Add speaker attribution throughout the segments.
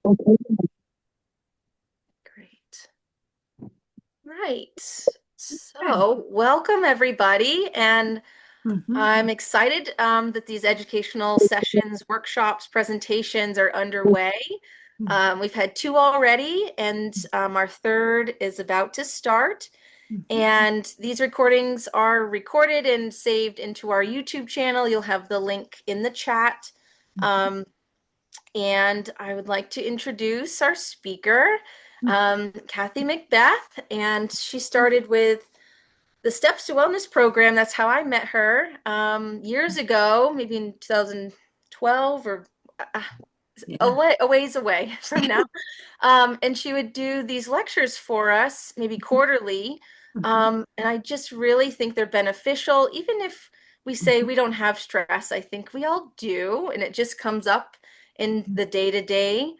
Speaker 1: Great. Right. So, welcome everybody, and
Speaker 2: Mhm.
Speaker 1: I'm excited that these educational sessions, workshops, presentations are underway. We've had two already, and our third is about to start.
Speaker 2: Mhm.
Speaker 1: And these recordings are recorded and saved into our YouTube channel. You'll have the link in the chat. Um, and I would like to introduce our speaker, Kathy McBeth. And she started with the Steps to Wellness program. That's how I met her years ago, maybe in 2012 or
Speaker 2: Yeah.
Speaker 1: a ways away from now. And she would do these lectures for us, maybe quarterly.
Speaker 2: Mhm.
Speaker 1: And I just really think they're beneficial, even if we say
Speaker 2: Mhm.
Speaker 1: we don't have stress. I think we all do, and it just comes up in the day to day,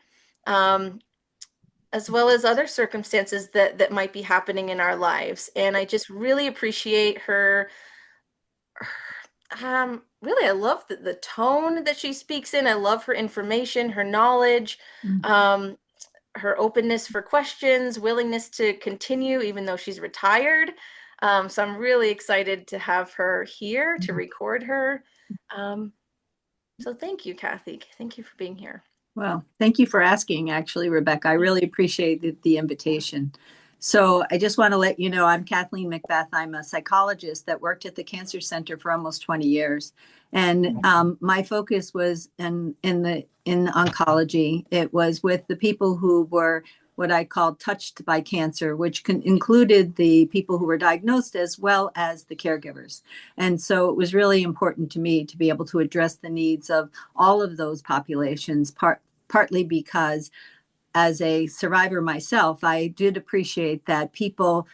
Speaker 1: as well as other circumstances that might be happening in our lives. And I just really appreciate her. Really, I love the tone that she speaks in. I love her information, her knowledge,
Speaker 2: Mhm.
Speaker 1: um, her openness for questions, willingness to continue even though she's retired. So I'm really excited to have her here to record her. Um, so thank you, Kathy. Thank you for being here.
Speaker 2: Well, thank you for asking, actually, Rebecca. I really appreciate the invitation. So I just want to let you know I'm Kathleen McBeth. I'm a psychologist that worked at the Cancer Center for almost 20 years. And my focus was in oncology. It was with the people who were what I call touched by cancer, which included the people who were diagnosed as well as the caregivers. And so it was really important to me to be able to address the needs of all of those populations, partly because as a survivor myself, I did appreciate that people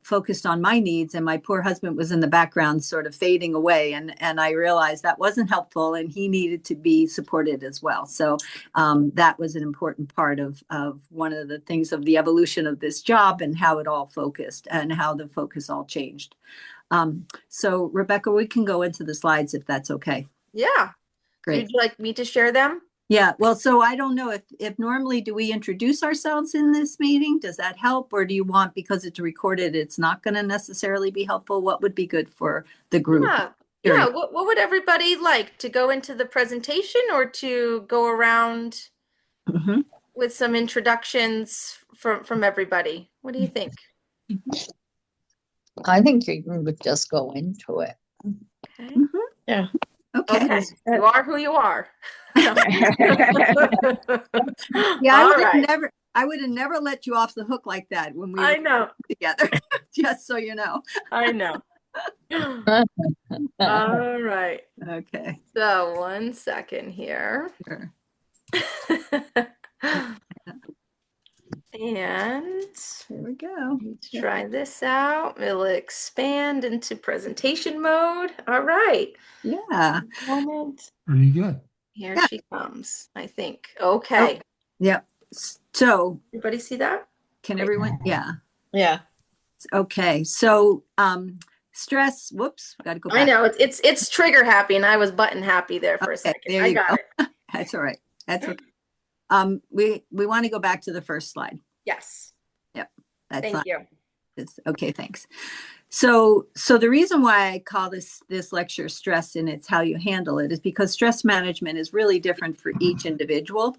Speaker 2: focused on my needs, and my poor husband was in the background sort of fading away. And I realized that wasn't helpful, and he needed to be supported as well. So that was an important part of one of the things of the evolution of this job and how it all focused and how the focus all changed. So Rebecca, we can go into the slides if that's okay.
Speaker 1: Yeah. Would
Speaker 2: Great.
Speaker 1: you like me to share them?
Speaker 2: Yeah, well, so I don't know if normally do we introduce ourselves in this meeting? Does that help? Or do you want, because it's recorded, it's not going to necessarily be helpful? What would be good for the group?
Speaker 1: Yeah. Yeah.
Speaker 2: Curious.
Speaker 1: What would everybody like to go into the presentation or to go around
Speaker 2: Mhm.
Speaker 1: with some introductions from everybody? What do you think?
Speaker 3: I think you can just go into it.
Speaker 1: Okay.
Speaker 2: Mhm.
Speaker 3: Yeah.
Speaker 2: Okay.
Speaker 1: Okay. You are who you are. No.
Speaker 2: Yeah,
Speaker 1: All right.
Speaker 2: I would have never let you off the hook like that when we
Speaker 1: I
Speaker 2: were
Speaker 1: know.
Speaker 2: together, just so you know.
Speaker 1: I know. All right.
Speaker 2: Okay.
Speaker 1: So 1 second here.
Speaker 2: Sure.
Speaker 1: And
Speaker 2: There we go.
Speaker 1: let's
Speaker 2: Yeah.
Speaker 1: try this out. It'll expand into presentation mode. All right.
Speaker 2: Yeah.
Speaker 1: Moment.
Speaker 4: Pretty good.
Speaker 1: Here
Speaker 2: Yeah.
Speaker 1: she comes, I think.
Speaker 2: Oh,
Speaker 1: Okay.
Speaker 2: yeah. So
Speaker 1: Everybody see that?
Speaker 2: can
Speaker 1: Great.
Speaker 2: everyone? Yeah.
Speaker 3: Yeah.
Speaker 2: Okay. So stress, whoops, got to go
Speaker 1: I
Speaker 2: back.
Speaker 1: know it's trigger happy, and I was button happy there for a
Speaker 2: Okay,
Speaker 1: second.
Speaker 2: there
Speaker 1: I
Speaker 2: you
Speaker 1: got
Speaker 2: go.
Speaker 1: it.
Speaker 2: That's all right. That's okay. We want to go back to the first slide.
Speaker 1: Yes.
Speaker 2: Yep. That's
Speaker 1: Thank
Speaker 2: not
Speaker 1: you.
Speaker 2: this. Okay, thanks. So the reason why I call this lecture stress and it's how you handle it is because stress management is really different for each individual.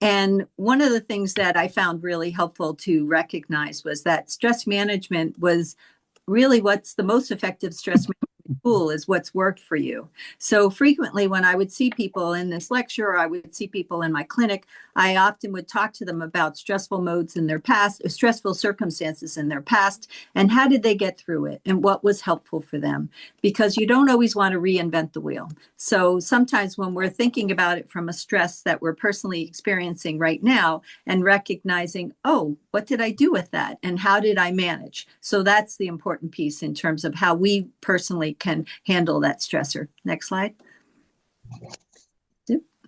Speaker 2: And one of the things that I found really helpful to recognize was that stress management was really what's the most effective stress management tool is what's worked for you. So frequently when I would see people in this lecture or I would see people in my clinic, I often would talk to them about stressful modes in their past, stressful circumstances in their past, and how did they get through it and what was helpful for them, because you don't always want to reinvent the wheel. So sometimes when we're thinking about it from a stress that we're personally experiencing right now and recognizing, oh, what did I do with that? And how did I manage? So that's the important piece in terms of how we personally can handle that stressor. Next slide.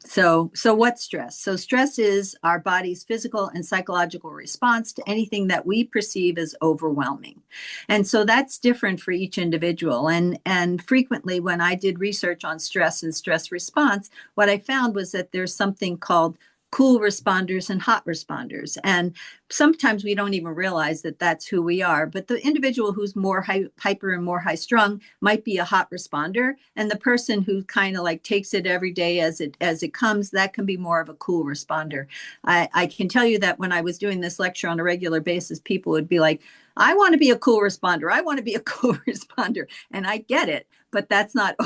Speaker 2: So what's stress? So stress is our body's physical and psychological response to anything that we perceive as overwhelming. And so that's different for each individual. And frequently when I did research on stress and stress response, what I found was that there's something called cool responders and hot responders. And sometimes we don't even realize that that's who we are. But the individual who's more hyper and more high strung might be a hot responder. And the person who kind of like takes it every day as it comes, that can be more of a cool responder. I can tell you that when I was doing this lecture on a regular basis, people would be like, I want to be a cool responder. I want to be a cool responder. And I get it, but that's not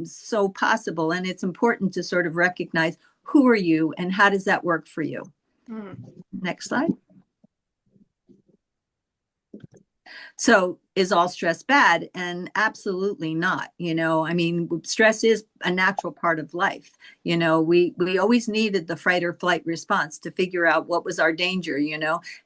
Speaker 2: so possible. And it's important to sort of recognize who are you and how does that work for you? Next slide. So is all stress bad? And absolutely not. I mean, stress is a natural part of life. We always needed the fight or flight response to figure out what was our danger,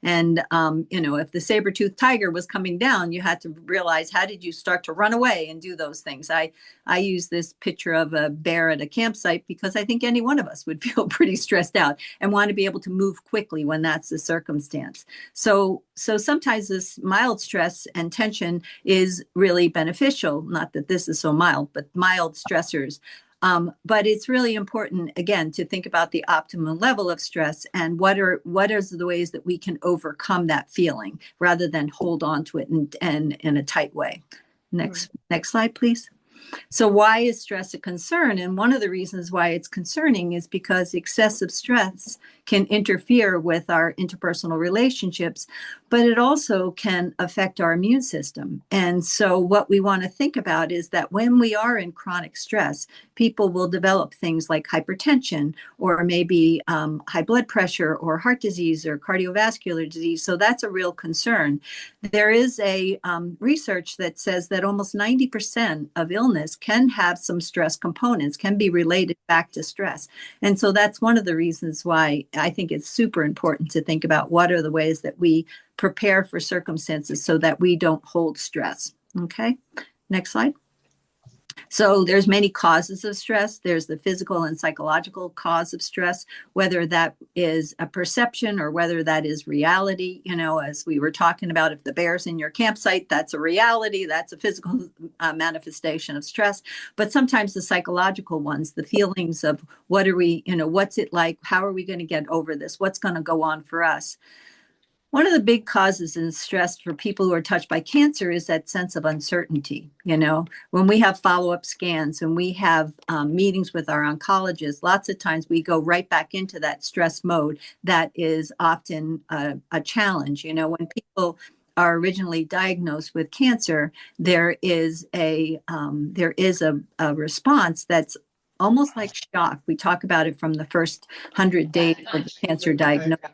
Speaker 2: and, if the saber-toothed tiger was coming down, you had to realize, how did you start to run away and do those things? I use this picture of a bear at a campsite because I think any one of us would feel pretty stressed out and want to be able to move quickly when that's the circumstance. So sometimes this mild stress and tension is really beneficial. Not that this is so mild, but mild stressors. But it's really important, again, to think about the optimum level of stress and what are the ways that we can overcome that feeling rather than hold on to it in a tight way. Next slide, please. So why is stress a concern? And one of the reasons why it's concerning is because excessive stress can interfere with our interpersonal relationships, but it also can affect our immune system. And so what we want to think about is that when we are in chronic stress, people will develop things like hypertension or maybe high blood pressure or heart disease or cardiovascular disease. So that's a real concern. There is a research that says that almost 90% of illness can have some stress components, can be related back to stress. And so that's one of the reasons why I think it's super important to think about what are the ways that we prepare for circumstances so that we don't hold stress. Okay, next slide. So there's many causes of stress. There's the physical and psychological cause of stress, whether that is a perception or whether that is reality. As we were talking about, if the bear's in your campsite, that's a reality. That's a physical manifestation of stress. But sometimes the psychological ones, the feelings of what are we, what's it like? How are we going to get over this? What's going to go on for us? One of the big causes in stress for people who are touched by cancer is that sense of uncertainty. When we have follow-up scans and we have meetings with our oncologist, lots of times we go right back into that stress mode that is often a challenge. When people are originally diagnosed with cancer, there is a response that's almost like shock. We talk about it from the first 100 days of the cancer diagnosis.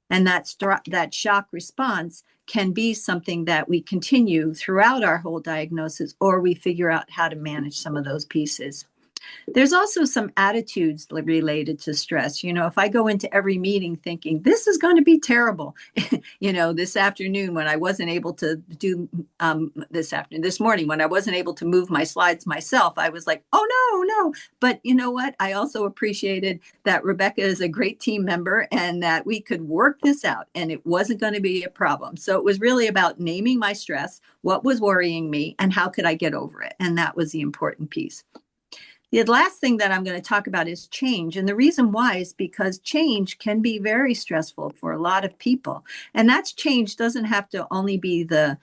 Speaker 2: And that shock response can be something that we continue throughout our whole diagnosis, or we figure out how to manage some of those pieces. There's also some attitudes related to stress. If I go into every meeting thinking this is going to be terrible, this afternoon when I wasn't able to do this morning when I wasn't able to move my slides myself, I was like, oh no. But you know what? I also appreciated that Rebecca is a great team member and that we could work this out and it wasn't going to be a problem. So it was really about naming my stress, what was worrying me, and how could I get over it? And that was the important piece. The last thing that I'm going to talk about is change. And the reason why is because change can be very stressful for a lot of people. And that's change doesn't have to only be the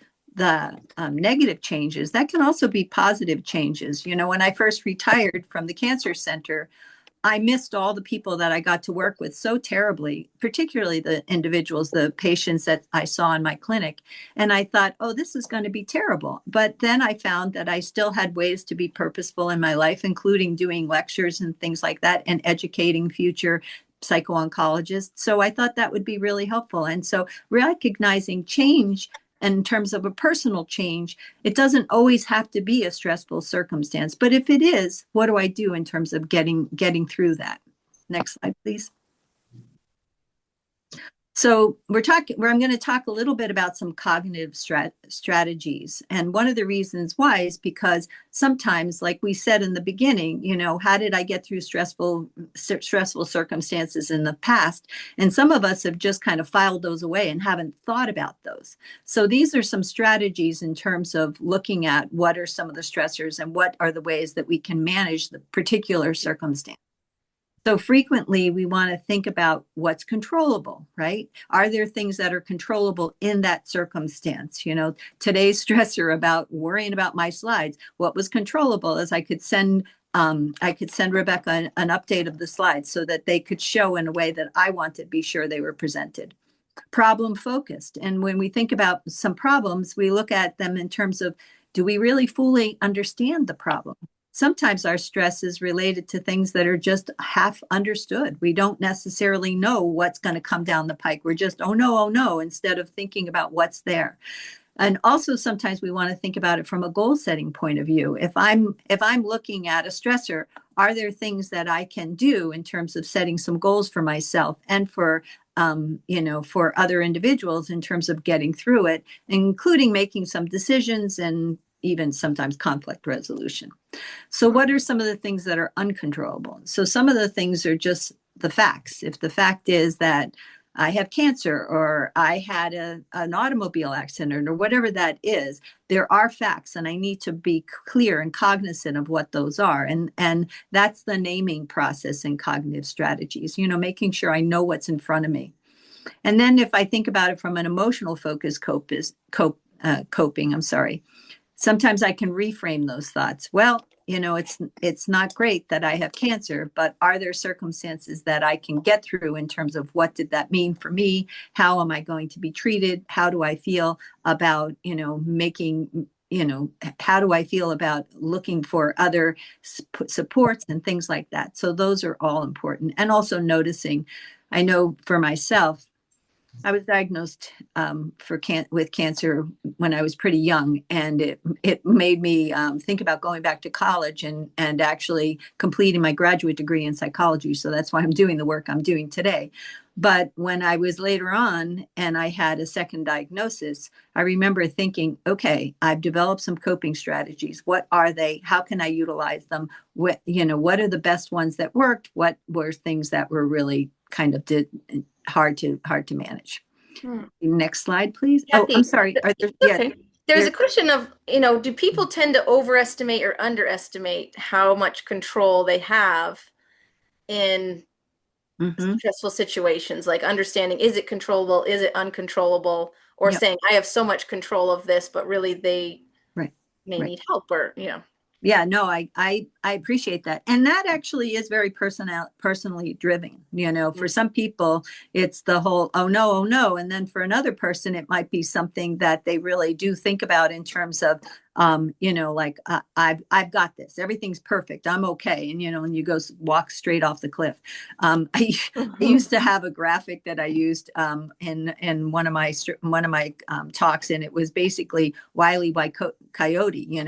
Speaker 2: negative changes. That can also be positive changes. When I first retired from the cancer center, I missed all the people that I got to work with so terribly, particularly the individuals, the patients that I saw in my clinic. And I thought, oh, this is going to be terrible. But then I found that I still had ways to be purposeful in my life, including doing lectures and things like that and educating future psycho-oncologists. So I thought that would be really helpful. And so recognizing change in terms of a personal change, it doesn't always have to be a stressful circumstance. But if it is, what do I do in terms of getting through that? Next slide, please. So I'm going to talk a little bit about some cognitive strategies. And one of the reasons why is because sometimes, like we said in the beginning, how did I get through stressful circumstances in the past? And some of us have just kind of filed those away and haven't thought about those. So these are some strategies in terms of looking at what are some of the stressors and what are the ways that we can manage the particular circumstance. So frequently we want to think about what's controllable, right? Are there things that are controllable in that circumstance? Today's stressor about worrying about my slides, what was controllable is I could send Rebecca an update of the slides so that they could show in a way that I want to be sure they were presented. Problem focused. And when we think about some problems, we look at them in terms of, do we really fully understand the problem? Sometimes our stress is related to things that are just half understood. We don't necessarily know what's going to come down the pike. We're just, oh no, instead of thinking about what's there. And also sometimes we want to think about it from a goal setting point of view. If I'm looking at a stressor, are there things that I can do in terms of setting some goals for myself and for other individuals in terms of getting through it, including making some decisions and even sometimes conflict resolution. So what are some of the things that are uncontrollable? So some of the things are just the facts. If the fact is that I have cancer or I had an automobile accident or whatever that is, there are facts and I need to be clear and cognizant of what those are. And that's the naming process in cognitive strategies, making sure I know what's in front of me. And then if I think about it from an emotional focus coping, I'm sorry, sometimes I can reframe those thoughts. Well, it's not great that I have cancer, but are there circumstances that I can get through in terms of what did that mean for me? How am I going to be treated? How do I feel about, how do I feel about looking for other supports and things like that? So those are all important. And also noticing, I know for myself, I was diagnosed with cancer when I was pretty young, and it made me think about going back to college and actually completing my graduate degree in psychology. So that's why I'm doing the work I'm doing today. But when I was later on and I had a second diagnosis, I remember thinking, okay, I've developed some coping strategies. What are they? How can I utilize them? What are the best ones that worked? What were things that were really kind of hard to manage?
Speaker 1: Hmm.
Speaker 2: Next slide, please. Oh, I'm
Speaker 1: Kathy,
Speaker 2: sorry. Are there, yeah,
Speaker 1: okay. There's a question of, do people tend to overestimate or underestimate how much control they have in
Speaker 2: mm-hmm,
Speaker 1: stressful situations? Like understanding, is it controllable? Is it uncontrollable? Or
Speaker 2: yep,
Speaker 1: saying, I have so much control of this, but really they
Speaker 2: right,
Speaker 1: may
Speaker 2: right.
Speaker 1: need help or,
Speaker 2: Yeah, no, I appreciate that. And that actually is very personally driven. For some people, it's the whole, oh no. And then for another person, it might be something that they really do think about in terms of, like I've got this, everything's perfect. I'm okay. And you go walk straight off the cliff. I used to have a graphic that I used in one of my talks, and it was basically Wile E. Coyote,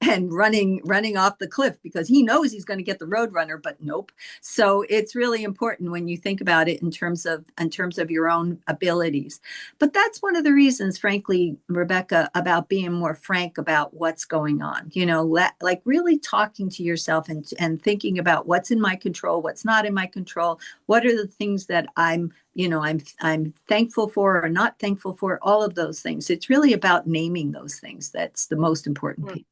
Speaker 2: and running off the cliff because he knows he's going to get the roadrunner, but nope. So it's really important when you think about it in terms of your own abilities. But that's one of the reasons, frankly, Rebecca, about being more frank about what's going on. Like really talking to yourself and thinking about what's in my control, what's not in my control, what are the things that I'm thankful for or not thankful for, all of those things. It's really about naming those things. That's the most important piece.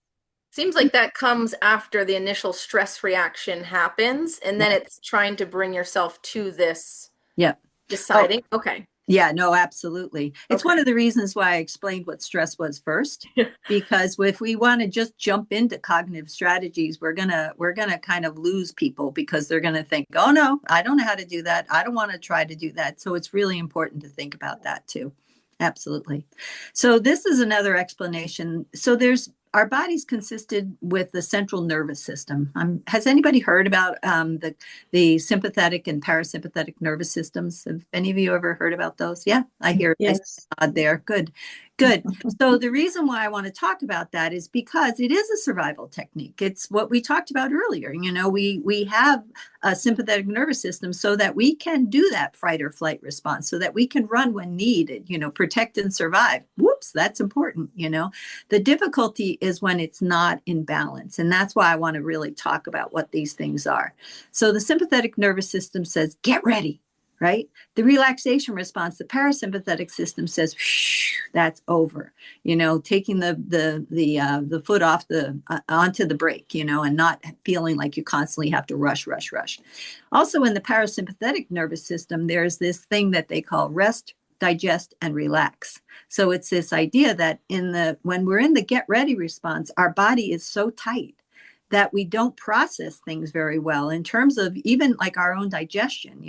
Speaker 1: Seems like that comes after the initial stress reaction happens, and then
Speaker 2: Yeah.
Speaker 1: it's trying to bring yourself to this
Speaker 2: Yeah. Oh,
Speaker 1: deciding. Okay.
Speaker 2: yeah, no, absolutely. It's one
Speaker 1: Okay.
Speaker 2: of the reasons why I explained what stress was first,
Speaker 1: Yeah.
Speaker 2: because if we want to just jump into cognitive strategies, we're gonna kind of lose people because they're gonna think, oh no, I don't know how to do that. I don't want to try to do that. So it's really important to think about that too. Absolutely. So this is another explanation. So there's our bodies consisted with the central nervous system. Has anybody heard about the sympathetic and parasympathetic nervous systems? Have any of you ever heard about those? Yeah, I hear I see
Speaker 3: Yes.
Speaker 2: a nod there. Good, good. So the reason why I want to talk about that is because it is a survival technique. It's what we talked about earlier. We have a sympathetic nervous system so that we can do that fight or flight response, so that we can run when needed, protect and survive. Whoops, that's important. The difficulty is when it's not in balance. And that's why I want to really talk about what these things are. So the sympathetic nervous system says, get ready, right? The relaxation response, the parasympathetic system says, that's over. Taking the foot off the onto the brake, and not feeling like you constantly have to rush, rush, rush. Also, in the parasympathetic nervous system, there's this thing that they call rest, digest, and relax. So it's this idea that when we're in the get ready response, our body is so tight that we don't process things very well in terms of even like our own digestion.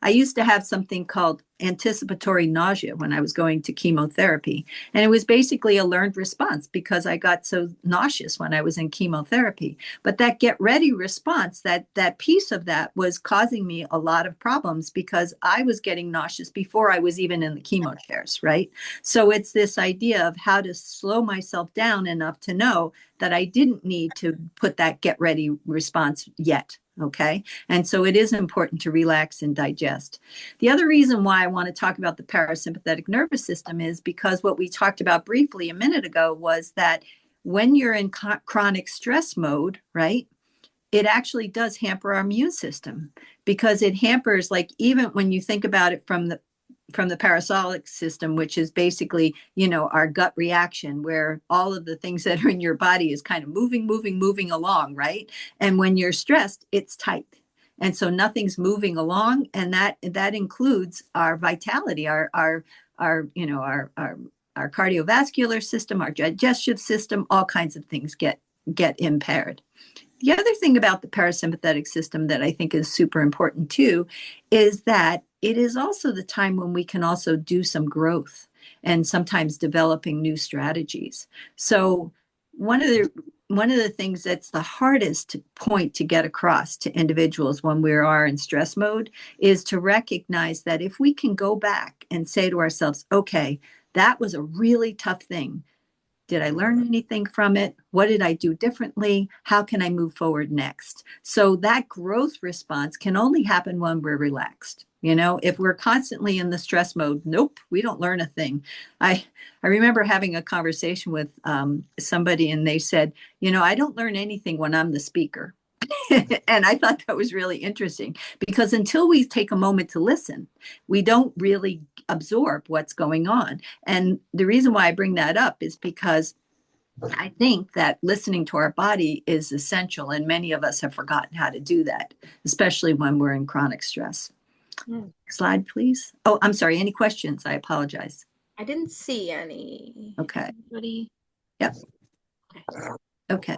Speaker 2: I used to have something called anticipatory nausea when I was going to chemotherapy. And it was basically a learned response because I got so nauseous when I was in chemotherapy. But that get ready response, that piece of that was causing me a lot of problems because I was getting nauseous before I was even in the chemo chairs, right? So it's this idea of how to slow myself down enough to know that I didn't need to put that get ready response yet. Okay. And so it is important to relax and digest. The other reason why I want to talk about the parasympathetic nervous system is because what we talked about briefly a minute ago was that when you're in chronic stress mode, right, it actually does hamper our immune system because it hampers, like, even when you think about it from the parasolic system, which is basically, our gut reaction, where all of the things that are in your body is kind of moving along, right? And when you're stressed, it's tight. And so nothing's moving along. And that includes our vitality, our cardiovascular system, our digestive system, all kinds of things get impaired. The other thing about the parasympathetic system that I think is super important too is that it is also the time when we can also do some growth and sometimes developing new strategies. So one of the things that's the hardest point to get across to individuals when we are in stress mode is to recognize that if we can go back and say to ourselves, okay, that was a really tough thing. Did I learn anything from it? What did I do differently? How can I move forward next? So that growth response can only happen when we're relaxed. If we're constantly in the stress mode, nope, we don't learn a thing. I remember having a conversation with somebody and they said, I don't learn anything when I'm the speaker. And I thought that was really interesting because until we take a moment to listen, we don't really absorb what's going on. And the reason why I bring that up is because I think that listening to our body is essential. And many of us have forgotten how to do that, especially when we're in chronic stress. Slide, please. Oh, I'm sorry. Any questions? I apologize.
Speaker 1: I didn't see any.
Speaker 2: Okay.
Speaker 1: Anybody?
Speaker 2: Yep. Okay.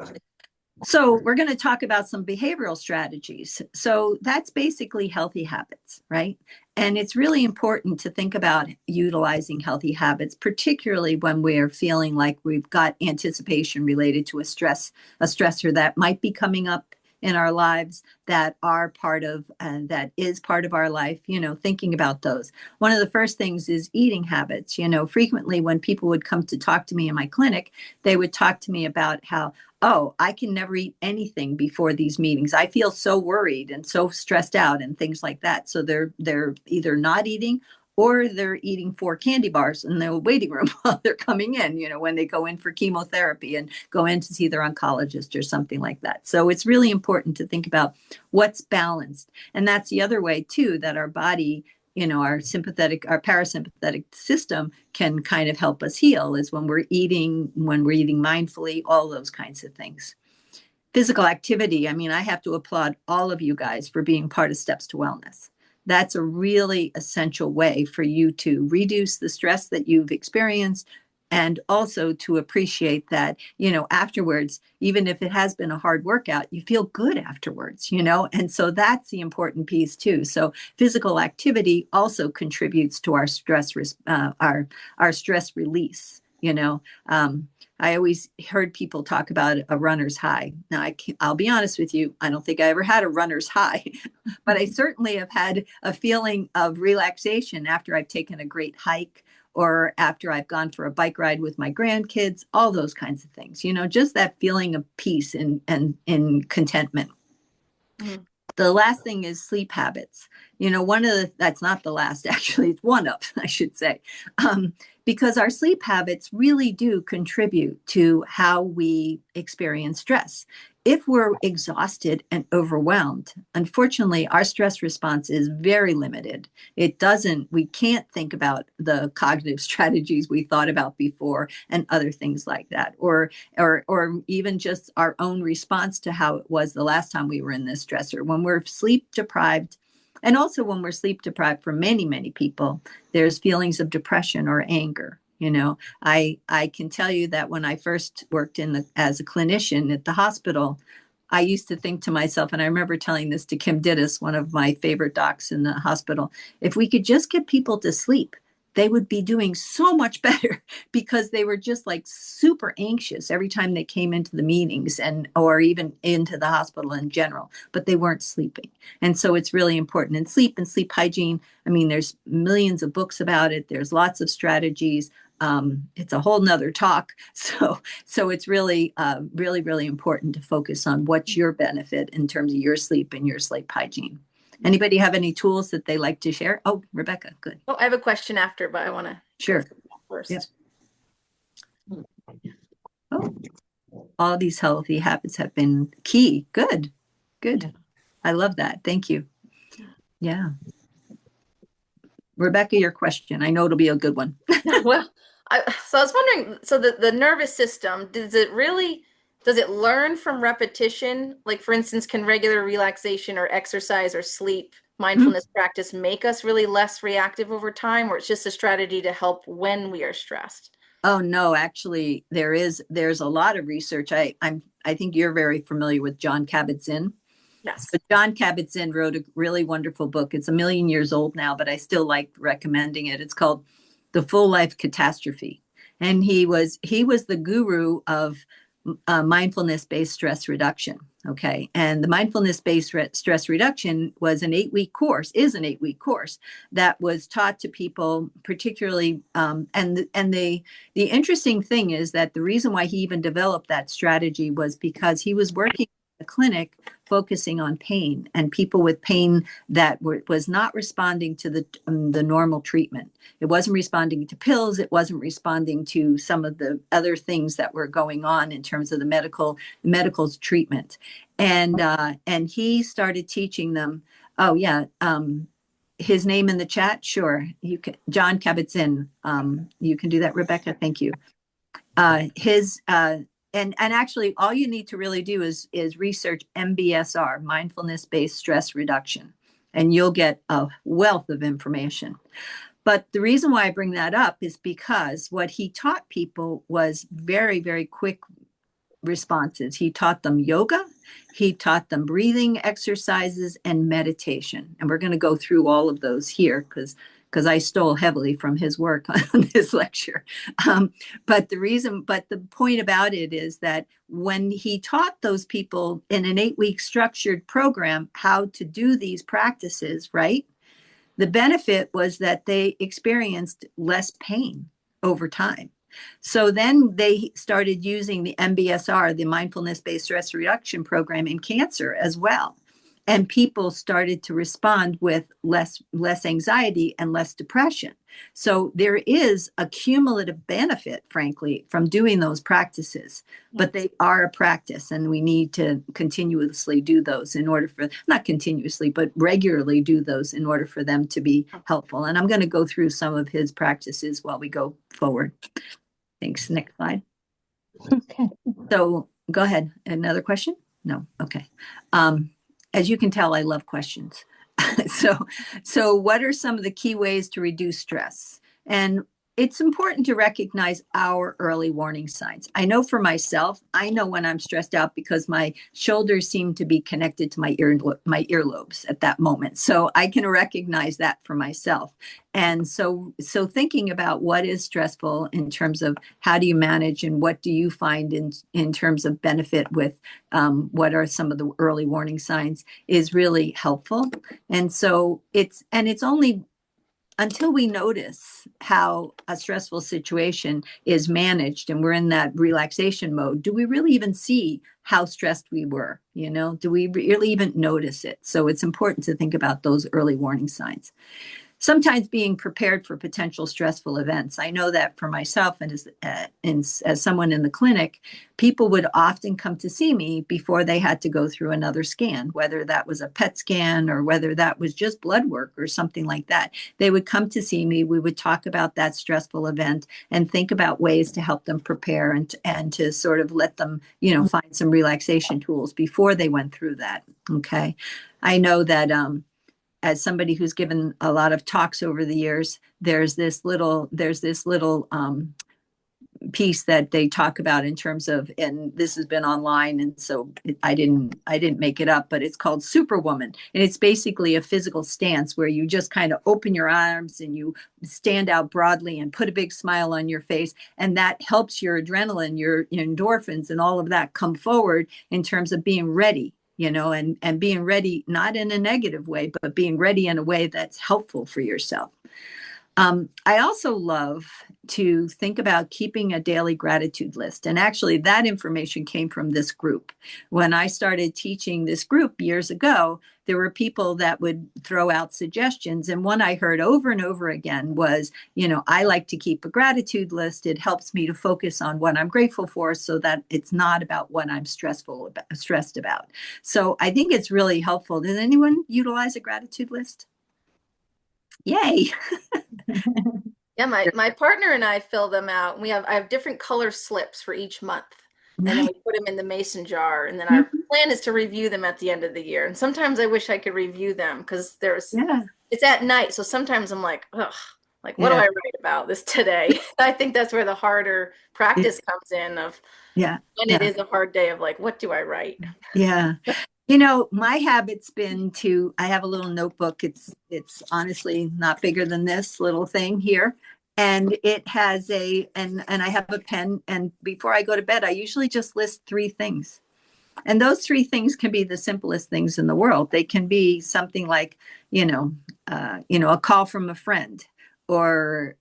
Speaker 2: So we're going to talk about some behavioral strategies. So that's basically healthy habits, right? And it's really important to think about utilizing healthy habits, particularly when we're feeling like we've got anticipation related to a stressor that might be coming up in our lives that are part of, that is part of our life, thinking about those. One of the first things is eating habits. Frequently when people would come to talk to me in my clinic, they would talk to me about how, oh, I can never eat anything before these meetings. I feel so worried and so stressed out and things like that. So they're either not eating or they're eating 4 candy bars in the waiting room while they're coming in, when they go in for chemotherapy and go in to see their oncologist or something like that. So it's really important to think about what's balanced. And that's the other way too, that our body, our parasympathetic system can kind of help us heal, is when we're eating mindfully, all those kinds of things. Physical activity. I mean, I have to applaud all of you guys for being part of Steps to Wellness. That's a really essential way for you to reduce the stress that you've experienced, and also to appreciate that, afterwards, even if it has been a hard workout, you feel good afterwards, and so that's the important piece too. So physical activity also contributes to our stress, our stress release. I always heard people talk about a runner's high. Now, I'll be honest with you, I don't think I ever had a runner's high, but I certainly have had a feeling of relaxation after I've taken a great hike or after I've gone for a bike ride with my grandkids, all those kinds of things, just that feeling of peace and contentment. Mm-hmm. The last thing is sleep habits. That's not the last, actually, it's one of, I should say, because our sleep habits really do contribute to how we experience stress. if we're exhausted and overwhelmed, unfortunately, our stress response is very limited. We can't think about the cognitive strategies we thought about before and other things like that, or even just our own response to how it was the last time we were in this stressor. When we're sleep deprived, and also when we're sleep deprived for many, many people, there's feelings of depression or anger. I can tell you that when I first worked as a clinician at the hospital, I used to think to myself, and I remember telling this to Kim Dittis, one of my favorite docs in the hospital, if we could just get people to sleep, they would be doing so much better because they were just like super anxious every time they came into the meetings or even into the hospital in general, but they weren't sleeping. And so it's really important. And sleep hygiene, I mean, there's millions of books about it. There's lots of strategies. It's a whole nother talk. So it's really, really important to focus on what's your benefit in terms of your sleep and your sleep hygiene. Anybody have any tools that they like to share? Oh, Rebecca, good.
Speaker 1: Oh, I have a question after, but I want to
Speaker 2: Sure.
Speaker 1: first.
Speaker 2: Yep. Oh, all these healthy habits have been key. Good.
Speaker 3: Yeah.
Speaker 2: I love that. Thank you. Yeah. Rebecca, your question. I know it'll be a good one.
Speaker 1: Well, so I was wondering, so the nervous system, does it learn from repetition? Like, for instance, can regular relaxation or exercise or sleep mindfulness practice make us really less reactive over time, or it's just a strategy to help when we are stressed?
Speaker 2: Oh no, actually, there's a lot of research. I think you're very familiar with John Kabat-Zinn.
Speaker 1: Yes.
Speaker 2: So John Kabat-Zinn wrote a really wonderful book. It's a million years old now, but I still like recommending it. It's called The Full Life Catastrophe. And he was the guru of mindfulness-based stress reduction. Okay. And the mindfulness-based stress reduction is an 8-week course that was taught to people, particularly, and the interesting thing is that the reason why he even developed that strategy was because he was working in a clinic focusing on pain and people with pain that was not responding to the normal treatment. It wasn't responding to pills. It wasn't responding to some of the other things that were going on in terms of the medical treatment. And he started teaching them. Oh yeah, his name in the chat. Sure, you can. John Kabat-Zinn. You can do that, Rebecca. Thank you. His and actually all you need to really do is research MBSR, mindfulness based stress reduction, and you'll get a wealth of information. But the reason why I bring that up is because what he taught people was very, very quick responses. He taught them yoga, he taught them breathing exercises and meditation. And we're going to go through all of those here because I stole heavily from his work on this lecture. But the point about it is that when he taught those people in an 8-week structured program how to do these practices, right? The benefit was that they experienced less pain over time. So then they started using the MBSR, the mindfulness based stress reduction program, in cancer as well. And people started to respond with less anxiety and less depression. So there is a cumulative benefit, frankly, from doing those practices, but they are a practice and we need to continuously do those not continuously, but regularly do those in order for them to be helpful. And I'm going to go through some of his practices while we go forward. Thanks. Next slide.
Speaker 3: Okay.
Speaker 2: So go ahead. Another question? No. Okay. As you can tell, I love questions. So what are some of the key ways to reduce stress? And it's important to recognize our early warning signs. I know for myself, I know when I'm stressed out because my shoulders seem to be connected to my earlobes at that moment. So I can recognize that for myself. And so thinking about what is stressful in terms of how do you manage and what do you find in terms of benefit with what are some of the early warning signs is really helpful. And so it's only until we notice how a stressful situation is managed and we're in that relaxation mode, do we really even see how stressed we were? Do we really even notice it? So it's important to think about those early warning signs. sometimes being prepared for potential stressful events. I know that for myself and as someone in the clinic, people would often come to see me before they had to go through another scan, whether that was a PET scan or whether that was just blood work or something like that. They would come to see me. We would talk about that stressful event and think about ways to help them prepare and to sort of let them, find some relaxation tools before they went through that. Okay. I know that as somebody who's given a lot of talks over the years, there's this little piece that they talk about in terms of, and this has been online, and so I didn't make it up, but it's called Superwoman, and it's basically a physical stance where you just kind of open your arms and you stand out broadly and put a big smile on your face, and that helps your adrenaline, your endorphins, and all of that come forward in terms of being ready. And being ready, not in a negative way, but being ready in a way that's helpful for yourself. I also love to think about keeping a daily gratitude list. And actually, that information came from this group. When I started teaching this group years ago, there were people that would throw out suggestions. And one I heard over and over again was, I like to keep a gratitude list. It helps me to focus on what I'm grateful for so that it's not about what I'm stressed about. So I think it's really helpful. Does anyone utilize a gratitude list? Yay.
Speaker 1: Yeah, my partner and I fill them out. I have different color slips for each month. And then
Speaker 2: Nice.
Speaker 1: we put them in the mason jar. And then our plan is to review them at the end of the year. And sometimes I wish I could review them because
Speaker 2: Yeah.
Speaker 1: it's at night. So sometimes I'm like, ugh, like what do
Speaker 2: Yeah.
Speaker 1: I write about this today? I think that's where the harder practice comes in of
Speaker 2: Yeah.
Speaker 1: when it
Speaker 2: Yeah.
Speaker 1: is a hard day of like, what do I write?
Speaker 2: Yeah. My habit's been I have a little notebook. It's honestly not bigger than this little thing here. And it has and I have a pen. And before I go to bed, I usually just list three things. And those three things can be the simplest things in the world. They can be something like, a call from a friend, or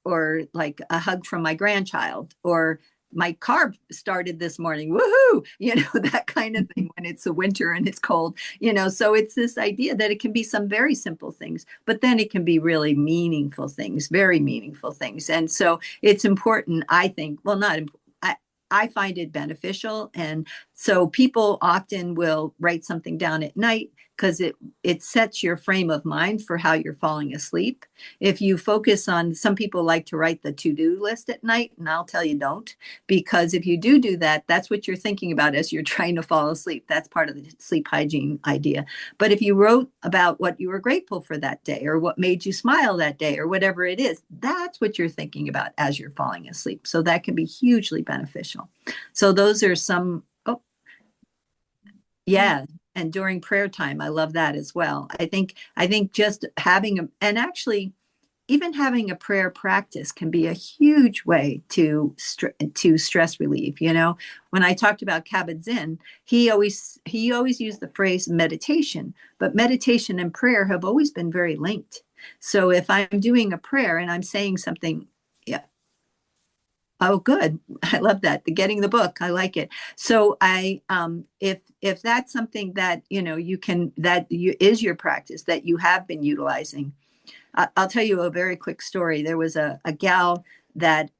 Speaker 2: like a hug from my grandchild, or my car started this morning, woohoo, that kind of thing when it's a winter and it's cold, so it's this idea that it can be some very simple things, but then it can be really meaningful things, very meaningful things. And so it's important, I think, well, not important. I find it beneficial. And so people often will write something down at night because it sets your frame of mind for how you're falling asleep. If you focus on, some people like to write the to-do list at night, and I'll tell you don't, because if you do that, that's what you're thinking about as you're trying to fall asleep. That's part of the sleep hygiene idea. But if you wrote about what you were grateful for that day, or what made you smile that day, or whatever it is, that's what you're thinking about as you're falling asleep. So that can be hugely beneficial. So those are some, oh, yeah. And during prayer time, I love that as well. I think just and actually even having a prayer practice can be a huge way to stress relief. When I talked about Kabat-Zinn, he always used the phrase meditation, but meditation and prayer have always been very linked. So if I'm doing a prayer and I'm saying something, yeah. Oh, good. I love that. Getting the book. I like it. So if that's something that, is your practice that you have been utilizing, I'll tell you a very quick story. There was a gal that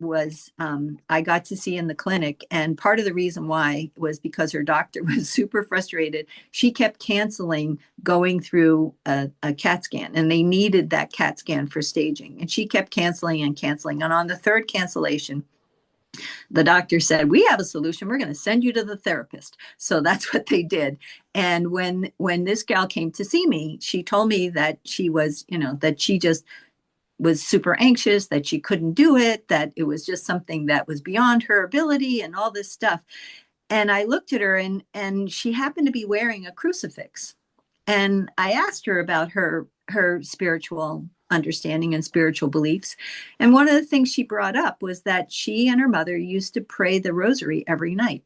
Speaker 2: I got to see in the clinic. And part of the reason why was because her doctor was super frustrated. She kept canceling going through a CAT scan, and they needed that CAT scan for staging. And she kept canceling and canceling. And on the third cancellation, the doctor said, we have a solution. We're going to send you to the therapist. So that's what they did. And when this gal came to see me, she told me that she was, that she just was super anxious, that she couldn't do it, that it was just something that was beyond her ability and all this stuff. And I looked at her, and she happened to be wearing a crucifix. And I asked her about her spiritual understanding and spiritual beliefs. And one of the things she brought up was that she and her mother used to pray the rosary every night.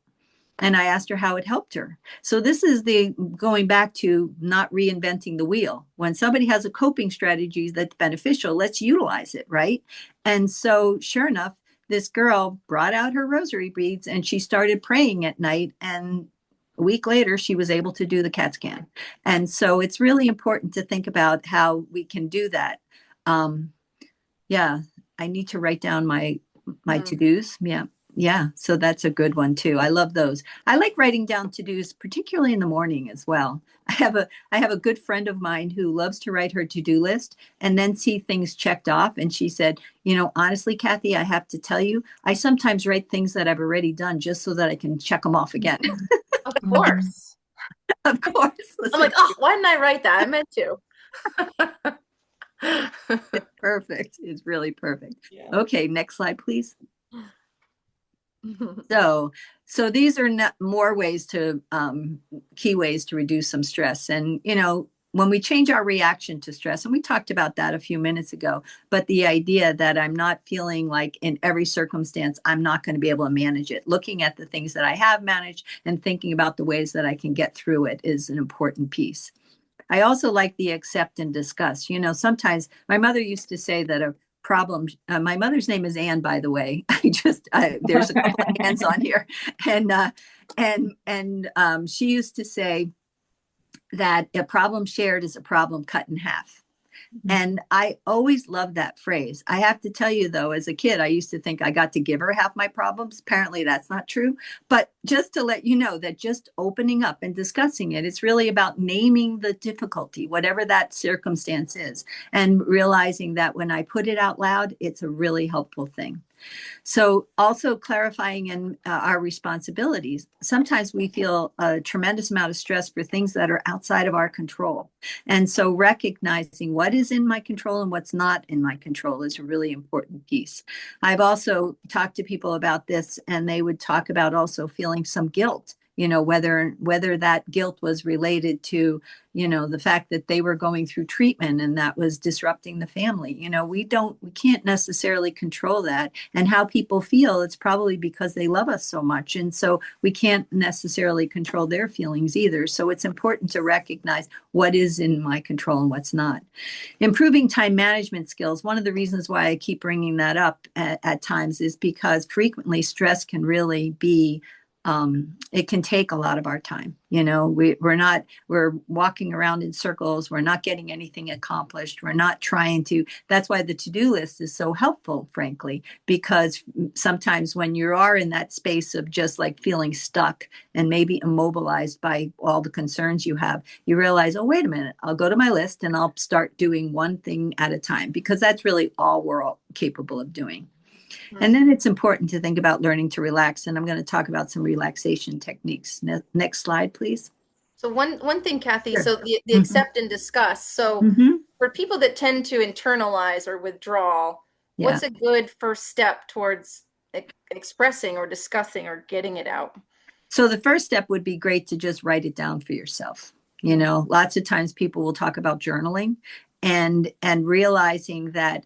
Speaker 2: And I asked her how it helped her. So this is the going back to not reinventing the wheel. When somebody has a coping strategy that's beneficial, let's utilize it, right? And so sure enough, this girl brought out her rosary beads and she started praying at night. And a week later, she was able to do the CAT scan. And so it's really important to think about how we can do that. Um, yeah, I need to write down my
Speaker 1: Mm.
Speaker 2: to-dos. Yeah. Yeah. So that's a good one too. I love those. I like writing down to-dos, particularly in the morning as well. I have a good friend of mine who loves to write her to-do list and then see things checked off. And she said, honestly, Kathy, I have to tell you, I sometimes write things that I've already done just so that I can check them off again.
Speaker 1: Of course.
Speaker 2: Of course.
Speaker 1: I'm
Speaker 2: Listen,
Speaker 1: like, oh, why didn't I write that? I meant to.
Speaker 2: perfect. It's really perfect.
Speaker 1: Yeah.
Speaker 2: Okay, next slide, please. So, so these are not more ways to key ways to reduce some stress. And when we change our reaction to stress, and we talked about that a few minutes ago, but the idea that I'm not feeling like in every circumstance I'm not going to be able to manage it. Looking at the things that I have managed and thinking about the ways that I can get through it is an important piece. I also like the accept and discuss. Sometimes my mother used to say that a problem, my mother's name is Anne, by the way. There's a couple of Anns on here. And she used to say that a problem shared is a problem cut in half. And I always loved that phrase. I have to tell you, though, as a kid, I used to think I got to give her half my problems. Apparently, that's not true. But just to let you know that just opening up and discussing it, it's really about naming the difficulty, whatever that circumstance is, and realizing that when I put it out loud, it's a really helpful thing. So also clarifying in our responsibilities. Sometimes we feel a tremendous amount of stress for things that are outside of our control. And so recognizing what is in my control and what's not in my control is a really important piece. I've also talked to people about this, and they would talk about also feeling some guilt, whether that guilt was related to the fact that they were going through treatment and that was disrupting the family. We can't necessarily control that. And how people feel, it's probably because they love us so much, and so we can't necessarily control their feelings either. So it's important to recognize what is in my control and what's not. Improving time management skills. One of the reasons why I keep bringing that up at times is because frequently stress can really be it can take a lot of our time. We're walking around in circles. We're not getting anything accomplished. We're not trying to. That's why the to-do list is so helpful, frankly, because sometimes when you are in that space of just like feeling stuck and maybe immobilized by all the concerns you have, you realize, oh, wait a minute, I'll go to my list and I'll start doing one thing at a time, because that's really all we're all capable of doing. And then it's important to think about learning to relax. And I'm going to talk about some relaxation techniques. Next slide, please.
Speaker 1: So one thing, Kathy,
Speaker 2: Sure.
Speaker 1: so the
Speaker 2: Mhm.
Speaker 1: accept and discuss. So
Speaker 2: Mhm.
Speaker 1: for people that tend to internalize or withdraw,
Speaker 2: Yeah.
Speaker 1: what's a good first step towards expressing or discussing or getting it out?
Speaker 2: So the first step would be great to just write it down for yourself. Lots of times people will talk about journaling, and realizing that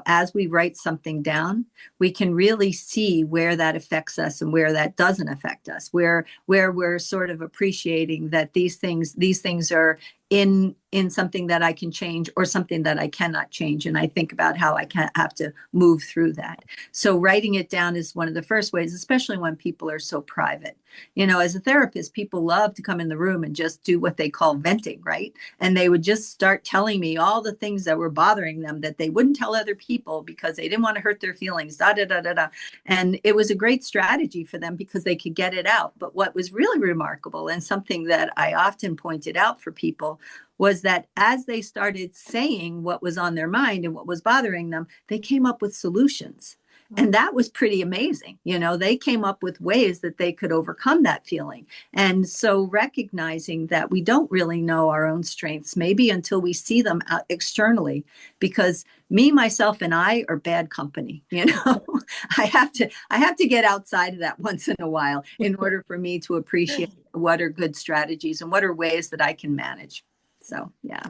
Speaker 2: as we write something down, we can really see where that affects us and where that doesn't affect us, where we're sort of appreciating that these things are in something that I can change or something that I cannot change. And I think about how I can have to move through that. So writing it down is one of the first ways, especially when people are so private. As a therapist, people love to come in the room and just do what they call venting, right? And they would just start telling me all the things that were bothering them that they wouldn't tell other people because they didn't want to hurt their feelings, da da da da da. And it was a great strategy for them because they could get it out. But what was really remarkable, and something that I often pointed out for people, was that as they started saying what was on their mind and what was bothering them, they came up with solutions. And that was pretty amazing. They came up with ways that they could overcome that feeling. And so recognizing that we don't really know our own strengths, maybe until we see them out externally, because me, myself, and I are bad company. I have to get outside of that once in a while in order for me to appreciate what are good strategies and what are ways that I can manage. So, yeah,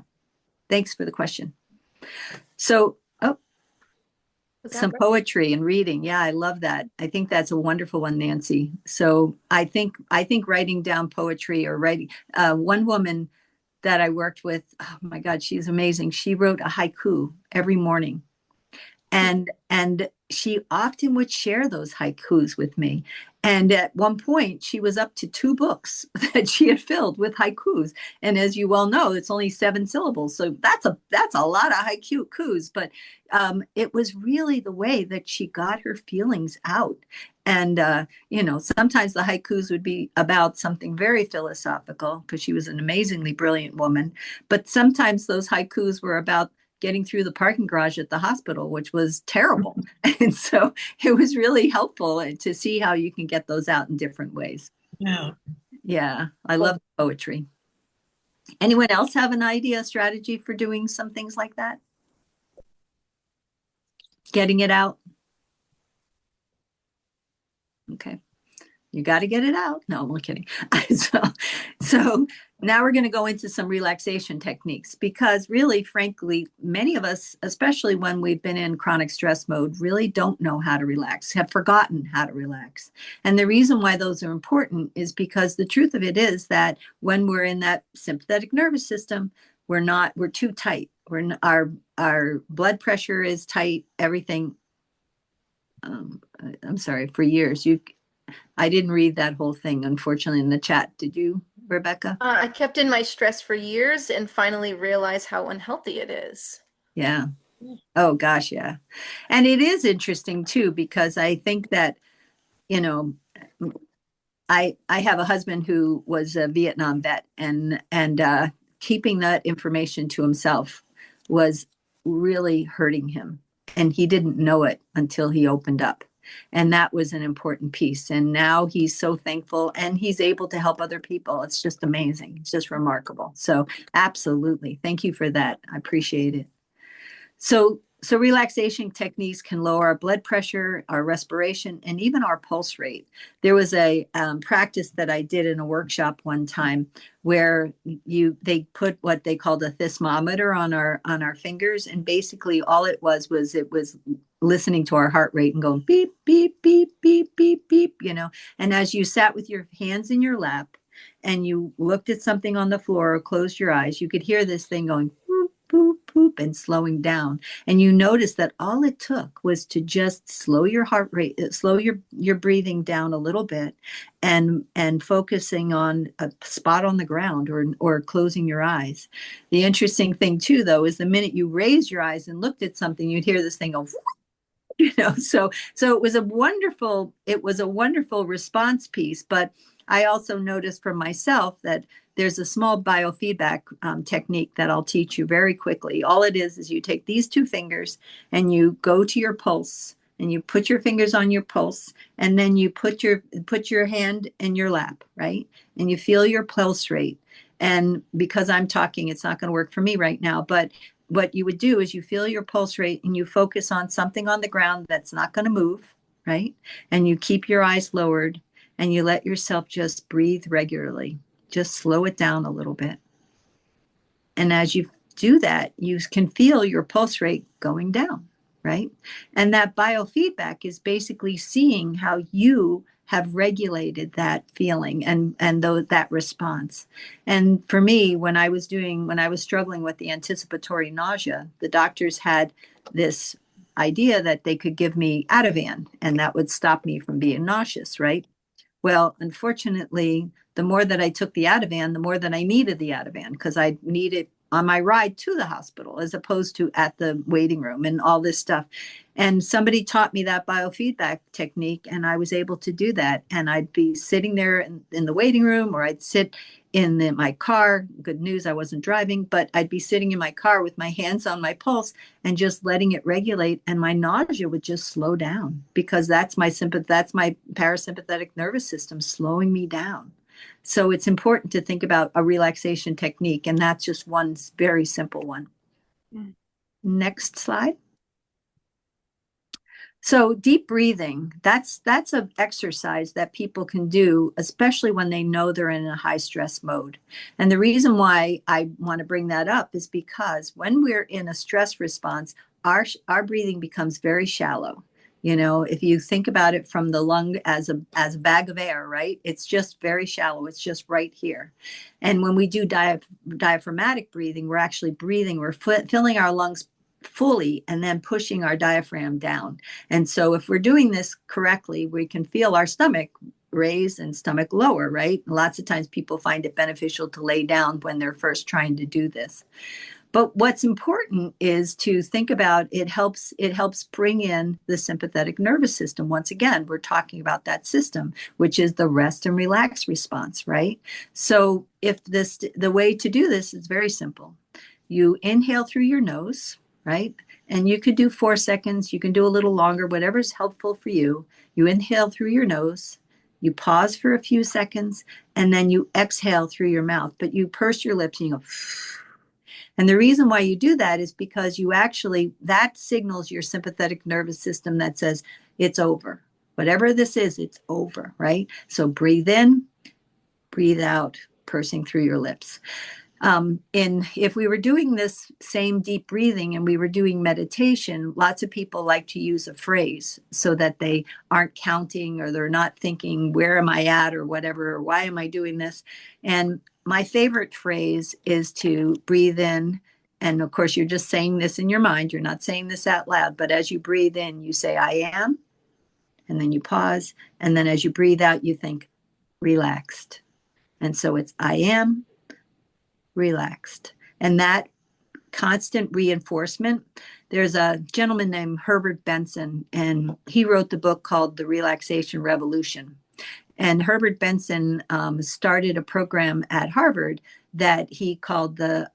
Speaker 2: thanks for the question. So, some poetry and reading. Yeah, I love that. I think that's a wonderful one, Nancy. So I think writing down poetry or writing, one woman that I worked with, oh my God, she's amazing. She wrote a haiku every morning. And she often would share those haikus with me. And at one point, she was up to 2 books that she had filled with haikus. And as you well know, it's only 7 syllables, so that's a lot of haikus. But it was really the way that she got her feelings out. And sometimes the haikus would be about something very philosophical because she was an amazingly brilliant woman. But sometimes those haikus were about getting through the parking garage at the hospital, which was terrible. And so it was really helpful to see how you can get those out in different ways.
Speaker 4: Yeah.
Speaker 2: Yeah, I love poetry. Anyone else have an idea, strategy for doing some things like that? Getting it out? Okay. You got to get it out. No, I'm only kidding. so now we're going to go into some relaxation techniques because really, frankly, many of us, especially when we've been in chronic stress mode, really don't know how to relax, have forgotten how to relax. And the reason why those are important is because the truth of it is that when we're in that sympathetic nervous system, we're too tight. Our blood pressure is tight, everything. I'm sorry, for years, I didn't read that whole thing, unfortunately, in the chat. Did you, Rebecca?
Speaker 1: I kept in my stress for years and finally realized how unhealthy it is.
Speaker 2: Yeah. Oh, gosh, yeah. And it is interesting, too, because I think that, you know, I have a husband who was a Vietnam vet, and keeping that information to himself was really hurting him. And he didn't know it until he opened up. And that was an important piece. And now he's so thankful and he's able to help other people. It's just amazing. It's just remarkable. So absolutely. Thank you for that. I appreciate it. So relaxation techniques can lower our blood pressure, our respiration, and even our pulse rate. There was a practice that I did in a workshop one time where they put what they called a thermometer on our fingers, and basically all it was listening to our heart rate and going beep beep beep beep beep beep. And as you sat with your hands in your lap and you looked at something on the floor or closed your eyes, you could hear this thing going boop, boop, and slowing down. And you notice that all it took was to just slow your heart rate, slow your breathing down a little bit and focusing on a spot on the ground or closing your eyes. The interesting thing too, though, is the minute you raised your eyes and looked at something, you'd hear this thing go, so it was a wonderful response piece. But I also noticed for myself that there's a small biofeedback technique that I'll teach you very quickly. All it is you take these 2 fingers and you go to your pulse and you put your fingers on your pulse, and then you put your hand in your lap, right? And you feel your pulse rate. And because I'm talking, it's not going to work for me right now, but what you would do is you feel your pulse rate and you focus on something on the ground that's not going to move, right? And you keep your eyes lowered and you let yourself just breathe regularly. Just slow it down a little bit. And as you do that, you can feel your pulse rate going down, right? And that biofeedback is basically seeing how you have regulated that feeling and that response. And for me, when I was struggling with the anticipatory nausea, the doctors had this idea that they could give me Ativan and that would stop me from being nauseous, right? Well, unfortunately, the more that I took the Ativan, the more that I needed the Ativan because I need it on my ride to the hospital as opposed to at the waiting room and all this stuff. And somebody taught me that biofeedback technique, and I was able to do that. And I'd be sitting there in the waiting room, or I'd sit in my car. Good news, I wasn't driving, but I'd be sitting in my car with my hands on my pulse and just letting it regulate, and my nausea would just slow down because that's my parasympathetic nervous system slowing me down. So it's important to think about a relaxation technique, and that's just one very simple one. Next slide. So deep breathing, that's an exercise that people can do, especially when they know they're in a high stress mode. And the reason why I want to bring that up is because when we're in a stress response, our breathing becomes very shallow. If you think about it from the lung as a bag of air, right? It's just very shallow. It's just right here. And when we do diaphragmatic breathing, we're actually breathing, we're filling our lungs fully and then pushing our diaphragm down. And so if we're doing this correctly, we can feel our stomach raise and stomach lower, right? Lots of times people find it beneficial to lay down when they're first trying to do this. But what's important is to think about it helps bring in the sympathetic nervous system. Once again, we're talking about that system, which is the rest and relax response, right? So if the way to do this is very simple. You inhale through your nose, right? And you could do 4 seconds, you can do a little longer, whatever's helpful for you. You inhale through your nose, you pause for a few seconds, and then you exhale through your mouth, but you purse your lips and you go, and the reason why you do that is because that signals your sympathetic nervous system that says it's over. Whatever this is, it's over, right? So breathe in, breathe out, pursing through your lips. If we were doing this same deep breathing and we were doing meditation, lots of people like to use a phrase so that they aren't counting or they're not thinking, where am I at or whatever, or why am I doing this? And my favorite phrase is to breathe in. And of course, you're just saying this in your mind. You're not saying this out loud. But as you breathe in, you say, I am. And then you pause. And then as you breathe out, you think, relaxed. And so it's, I am relaxed. And that constant reinforcement. There's a gentleman named Herbert Benson, and he wrote the book called The Relaxation Revolution. And Herbert Benson started a program at Harvard that he called the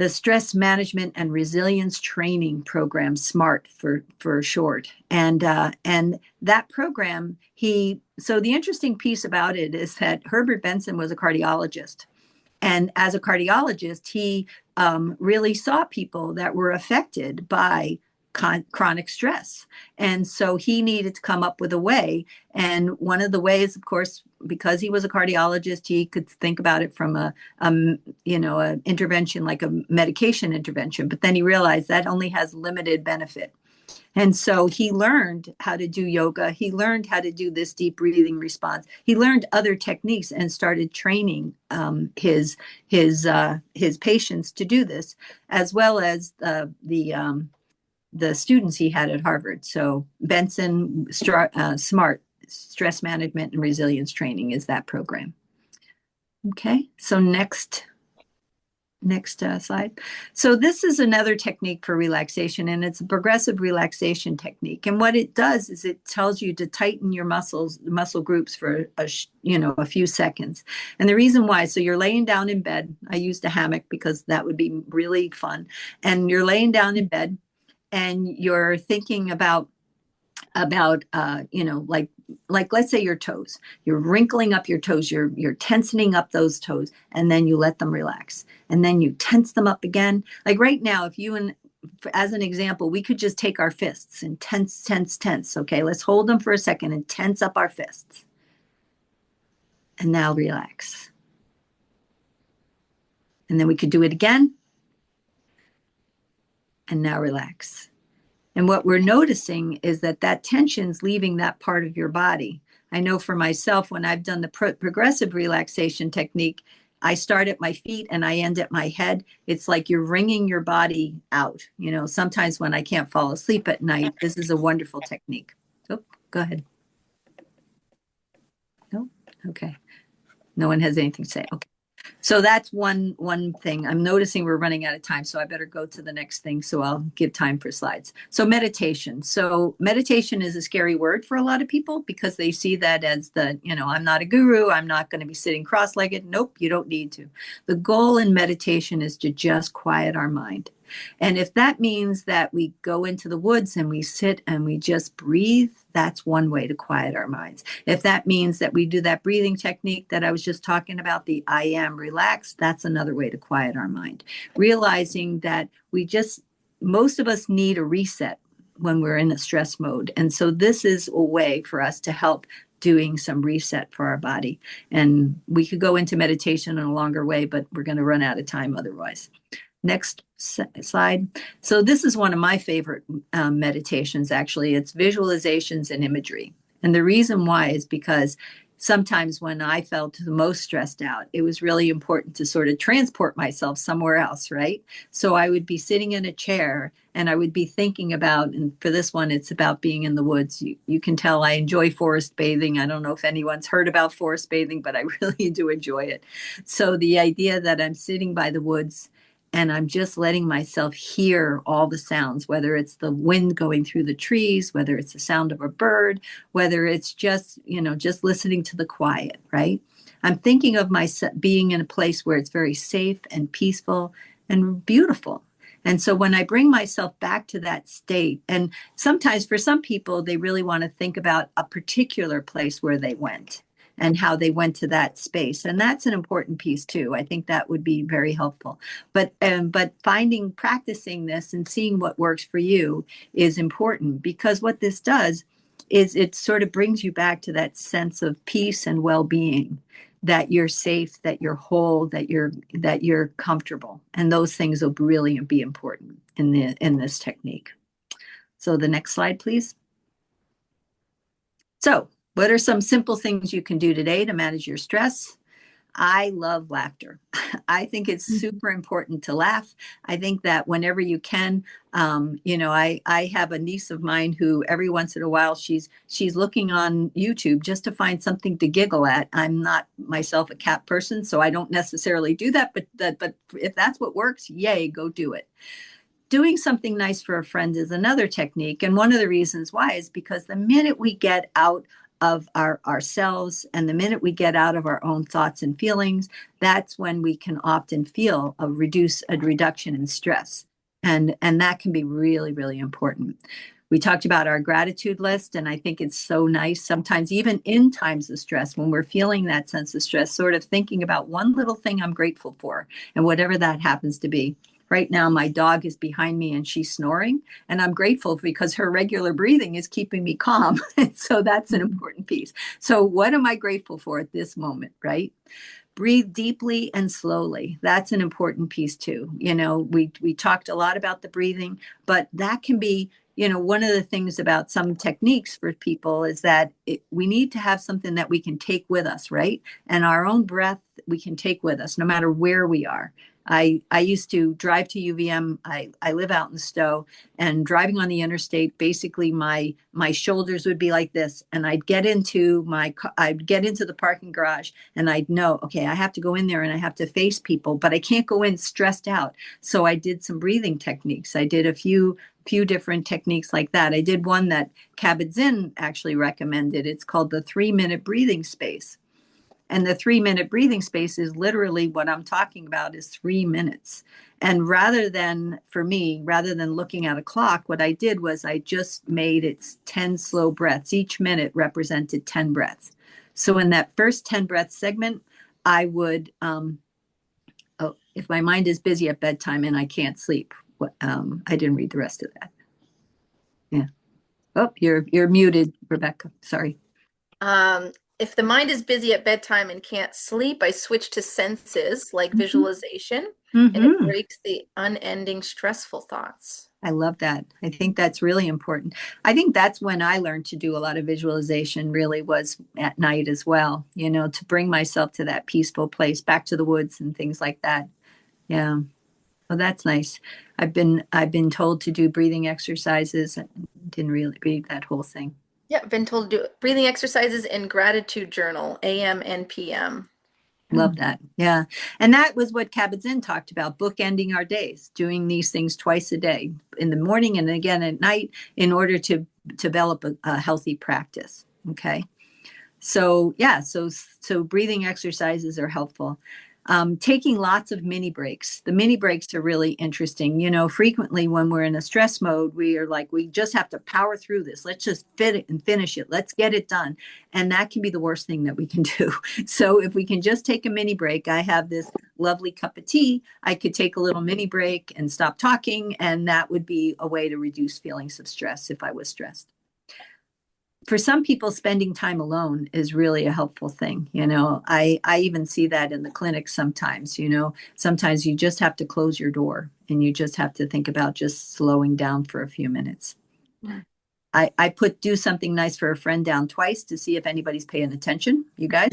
Speaker 2: Stress Management and Resilience Training Program, SMART for short. And that program, so the interesting piece about it is that Herbert Benson was a cardiologist. And as a cardiologist, he really saw people that were affected by chronic stress. And so he needed to come up with a way. And one of the ways, of course, because he was a cardiologist, he could think about it from a intervention, like a medication intervention. But then he realized that only has limited benefit. And so he learned how to do yoga. He learned how to do this deep breathing response. He learned other techniques and started training his patients to do this, as well as the students he had at Harvard. So Benson SMART, Stress Management and Resilience Training, is that program. Okay, so next slide. So this is another technique for relaxation, and it's a progressive relaxation technique. And what it does is it tells you to tighten your muscle groups for a few seconds. And the reason why, so you're laying down in bed. I used a hammock because that would be really fun. And you're laying down in bed and you're thinking about like let's say your toes, you're wrinkling up your toes, you're tensing up those toes, and then you let them relax, and then you tense them up again. Like right now, as an example, we could just take our fists and tense. Okay, let's hold them for a second and tense up our fists, and now relax. And then we could do it again, and now relax. And what we're noticing is that tension's leaving that part of your body. I know for myself, when I've done the progressive relaxation technique, I start at my feet and I end at my head. It's like you're wringing your body out. Sometimes when I can't fall asleep at night, this is a wonderful technique. Oh, go ahead. No? Okay. No one has anything to say. Okay. So that's one thing. I'm noticing we're running out of time, so I better go to the next thing, so I'll give time for slides. So meditation. So meditation is a scary word for a lot of people because they see that as I'm not a guru, I'm not going to be sitting cross-legged. Nope, you don't need to. The goal in meditation is to just quiet our mind. And if that means that we go into the woods and we sit and we just breathe, that's one way to quiet our minds. If that means that we do that breathing technique that I was just talking about, the I am relaxed, that's another way to quiet our mind. Realizing that most of us need a reset when we're in a stress mode. And so this is a way for us to help doing some reset for our body. And we could go into meditation in a longer way, but we're going to run out of time otherwise. Next slide. So this is one of my favorite meditations, actually. It's visualizations and imagery. And the reason why is because sometimes when I felt the most stressed out, it was really important to sort of transport myself somewhere else, right? So I would be sitting in a chair and I would be thinking about, and for this one, it's about being in the woods. You can tell I enjoy forest bathing. I don't know if anyone's heard about forest bathing, but I really do enjoy it. So the idea that I'm sitting by the woods and I'm just letting myself hear all the sounds, whether it's the wind going through the trees, whether it's the sound of a bird, whether it's just, just listening to the quiet, right? I'm thinking of myself being in a place where it's very safe and peaceful and beautiful. And so when I bring myself back to that state, and sometimes for some people, they really want to think about a particular place where they went and how they went to that space. And that's an important piece too. I think that would be very helpful. But practicing this and seeing what works for you is important, because what this does is it sort of brings you back to that sense of peace and well-being, that you're safe, that you're whole, that you're comfortable. And those things will really be important in this technique. So the next slide, please. So, what are some simple things you can do today to manage your stress? I love laughter. I think it's super important to laugh. I think that whenever you can, I have a niece of mine who every once in a while she's looking on YouTube just to find something to giggle at. I'm not myself a cat person, so I don't necessarily do that. But if that's what works, yay, go do it. Doing something nice for a friend is another technique. And one of the reasons why is because the minute we get out of ourselves and the minute we get out of our own thoughts and feelings, that's when we can often feel a reduction in stress. And that can be really, really important. We talked about our gratitude list, and I think it's so nice sometimes, even in times of stress, when we're feeling that sense of stress, sort of thinking about one little thing I'm grateful for, and whatever that happens to be. Right now, my dog is behind me and she's snoring, and I'm grateful because her regular breathing is keeping me calm. And so that's an important piece. So what am I grateful for at this moment, right? Breathe deeply and slowly. That's an important piece too. We talked a lot about the breathing, but that can be, one of the things about some techniques for people is that we need to have something that we can take with us, right? And our own breath we can take with us no matter where we are. I used to drive to UVM. I live out in Stowe, and driving on the interstate, basically my shoulders would be like this, and I'd get into the parking garage, and I'd know, okay, I have to go in there and I have to face people, but I can't go in stressed out. So I did some breathing techniques. I did a few different techniques like that. I did one that Kabat-Zinn actually recommended. It's called the 3-minute breathing space. And the 3-minute breathing space is literally what I'm talking about is 3 minutes. And rather than looking at a clock, what I did was I just made it 10 slow breaths. Each minute represented 10 breaths. So in that first 10 breath segment, I would, if my mind is busy at bedtime and I can't sleep, I didn't read the rest of that. Yeah. Oh, you're muted, Rebecca. Sorry.
Speaker 1: If the mind is busy at bedtime and can't sleep, I switch to senses like visualization, and it breaks the unending stressful thoughts.
Speaker 2: I love that. I think that's really important. I think that's when I learned to do a lot of visualization, really was at night as well, to bring myself to that peaceful place, back to the woods and things like that. Yeah. Well, that's nice. I've been told to do breathing exercises. I didn't really read that whole thing.
Speaker 1: Yeah, I've been told to do breathing exercises and gratitude journal, AM and PM.
Speaker 2: Love that. Yeah. And that was what Kabat-Zinn talked about, bookending our days, doing these things twice a day, in the morning and again at night, in order to develop a healthy practice. Okay. So yeah, so breathing exercises are helpful. Taking lots of mini breaks. The mini breaks are really interesting. Frequently when we're in a stress mode, we are like, we just have to power through this. Let's just fit it and finish it. Let's get it done. And that can be the worst thing that we can do. So if we can just take a mini break, I have this lovely cup of tea. I could take a little mini break and stop talking. And that would be a way to reduce feelings of stress if I was stressed. For some people, spending time alone is really a helpful thing. I even see that in the clinic sometimes. Sometimes you just have to close your door and you just have to think about just slowing down for a few minutes. I put do something nice for a friend down twice to see if anybody's paying attention, you guys.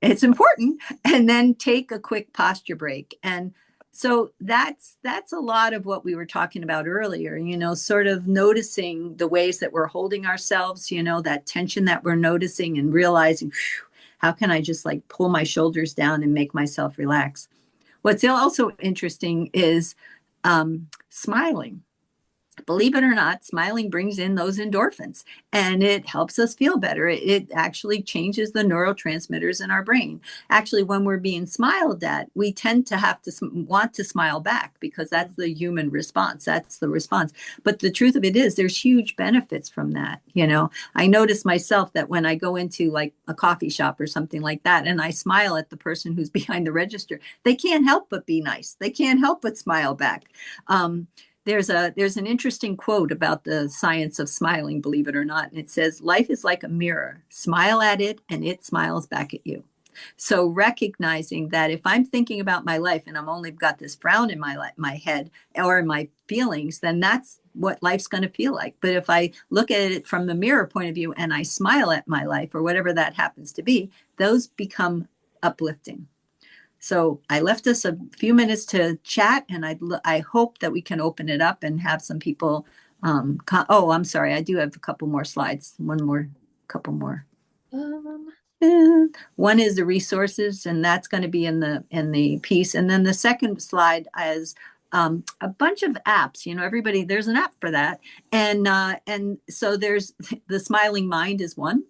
Speaker 2: It's important. And then take a quick posture break. And so that's a lot of what we were talking about earlier, sort of noticing the ways that we're holding ourselves, that tension that we're noticing and realizing, phew, how can I just like pull my shoulders down and make myself relax? What's also interesting is smiling. Believe it or not, smiling brings in those endorphins and it helps us feel better. It actually changes the neurotransmitters in our brain. Actually, when we're being smiled at, we tend to have to want to smile back because that's the human response. That's the response. But the truth of it is, there's huge benefits from that. I notice myself that when I go into like a coffee shop or something like that, and I smile at the person who's behind the register, they can't help but be nice. They can't help but smile back. There's an interesting quote about the science of smiling, believe it or not. And it says, life is like a mirror. Smile at it and it smiles back at you. So recognizing that if I'm thinking about my life and I'm only got this frown in my head or in my feelings, then that's what life's going to feel like. But if I look at it from the mirror point of view and I smile at my life or whatever that happens to be, those become uplifting. So I left us a few minutes to chat, and I hope that we can open it up and have some people. I'm sorry, I do have a couple more slides. Couple more. One is the resources, and that's going to be in the piece. And then the second slide is a bunch of apps. Everybody, there's an app for that, and so there's the Smiling Mind is one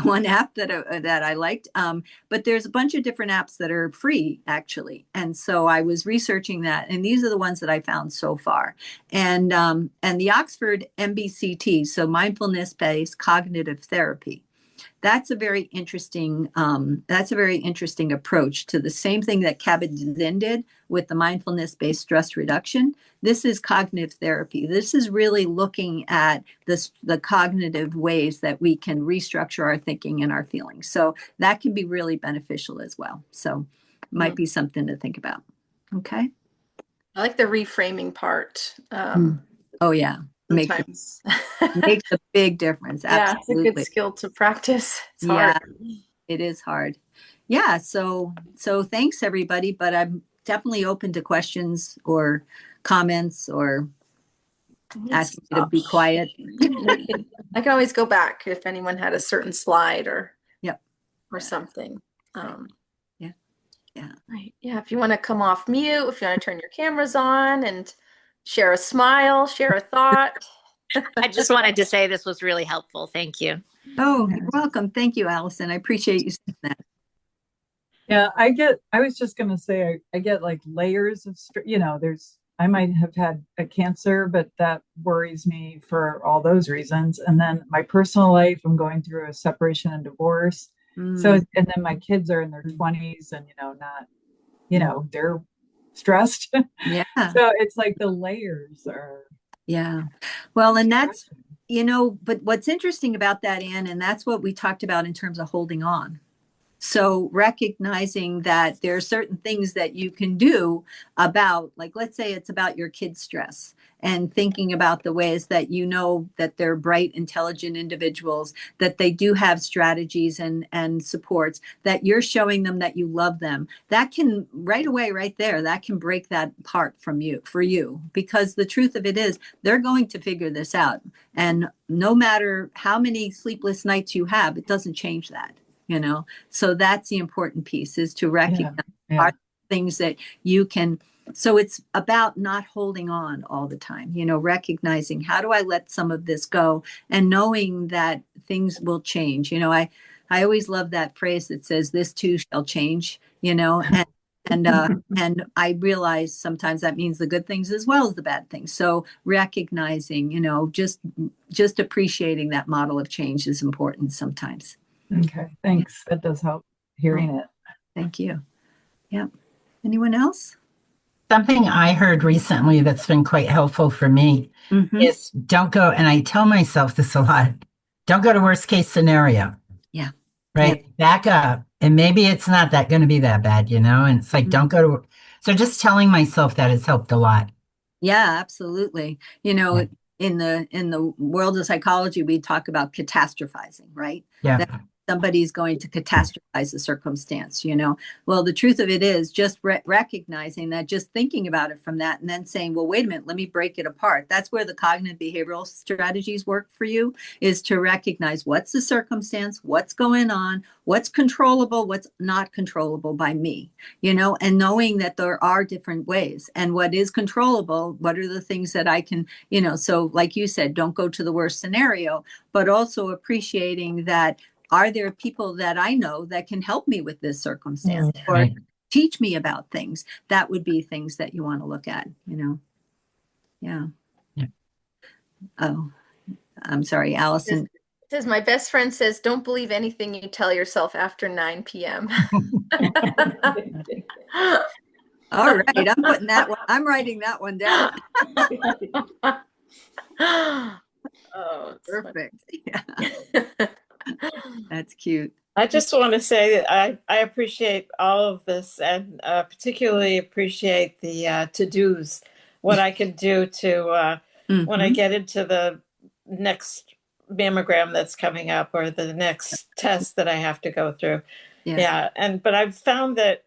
Speaker 2: one app that I liked. But there's a bunch of different apps that are free actually, and so I was researching that, and these are the ones that I found so far. And the Oxford MBCT, so mindfulness-based cognitive therapy. That's a very interesting approach to the same thing that Kabat-Zinn did with the mindfulness-based stress reduction. This is cognitive therapy. This is really looking at the cognitive ways that we can restructure our thinking and our feelings. So that can be really beneficial as well. So it might be something to think about. Okay.
Speaker 1: I like the reframing part.
Speaker 2: Oh yeah.
Speaker 1: Sometimes
Speaker 2: makes a big difference.
Speaker 1: Yeah,
Speaker 2: Absolutely.
Speaker 1: it's a good skill to practice. It's hard.
Speaker 2: It is hard. Yeah. So thanks everybody, but I'm definitely open to questions or comments or asking you to be quiet.
Speaker 1: I can always go back if anyone had a certain slide or something. Right. Yeah. If you want to come off mute, if you want to turn your cameras on and share a smile, share a thought.
Speaker 4: I just wanted to say this was really helpful. Thank you.
Speaker 2: Oh, you're welcome. Thank you, Allison. I appreciate you saying that.
Speaker 3: Yeah, I was just going to say, I get like layers of, I might have had a cancer, but that worries me for all those reasons. And then my personal life, I'm going through a separation and divorce. So, and then my kids are in their 20s and, they're stressed.
Speaker 2: Yeah.
Speaker 3: So it's like the layers are.
Speaker 2: Yeah. Well, and that's, but what's interesting about that, Anne, and that's what we talked about in terms of holding on. So recognizing that there are certain things that you can do about, like, let's say it's about your kids' stress and thinking about the ways that that they're bright, intelligent individuals, that they do have strategies and supports, that you're showing them that you love them. That can right away, right there, that can break that apart for you, because the truth of it is they're going to figure this out. And no matter how many sleepless nights you have, it doesn't change that. So that's the important piece, is to recognize are things that you can. So it's about not holding on all the time, recognizing how do I let some of this go and knowing that things will change. I always love that phrase that says this too shall change, and I realize sometimes that means the good things as well as the bad things. So recognizing, just appreciating that model of change is important sometimes.
Speaker 3: Okay, thanks. That does help hearing it.
Speaker 2: Thank you. Yeah. Anyone else?
Speaker 5: Something I heard recently that's been quite helpful for me is don't go, and I tell myself this a lot, don't go to worst case scenario.
Speaker 2: Yeah.
Speaker 5: Right? Yeah. Back up. And maybe it's not that going to be that bad, and it's like, don't go to, so just telling myself that has helped a lot.
Speaker 2: Yeah, absolutely. In the world of psychology, we talk about catastrophizing, right?
Speaker 5: Yeah.
Speaker 2: That somebody's going to catastrophize the circumstance, Well, the truth of it is just recognizing that, just thinking about it from that, and then saying, well, wait a minute, let me break it apart. That's where the cognitive behavioral strategies work for you, is to recognize what's the circumstance, what's going on, what's controllable, what's not controllable by me, and knowing that there are different ways, and what is controllable, what are the things that I can, so like you said, don't go to the worst scenario, but also appreciating that, are there people that I know that can help me with this circumstance or
Speaker 5: Right.
Speaker 2: teach me about things? That would be things that you want to look at, Yeah.
Speaker 5: Yeah.
Speaker 2: Oh, I'm sorry, Allison.
Speaker 1: It says, my best friend says, don't believe anything you tell yourself after 9 p.m.
Speaker 2: All right, I'm putting that one, I'm writing that one down.
Speaker 1: Oh,
Speaker 2: Perfect. Yeah, that's cute.
Speaker 6: I just want to say that I appreciate all of this, and particularly appreciate the to-dos, what I can do to when I get into the next mammogram that's coming up, or the next test that I have to go through.
Speaker 2: Yeah.
Speaker 6: But I've found that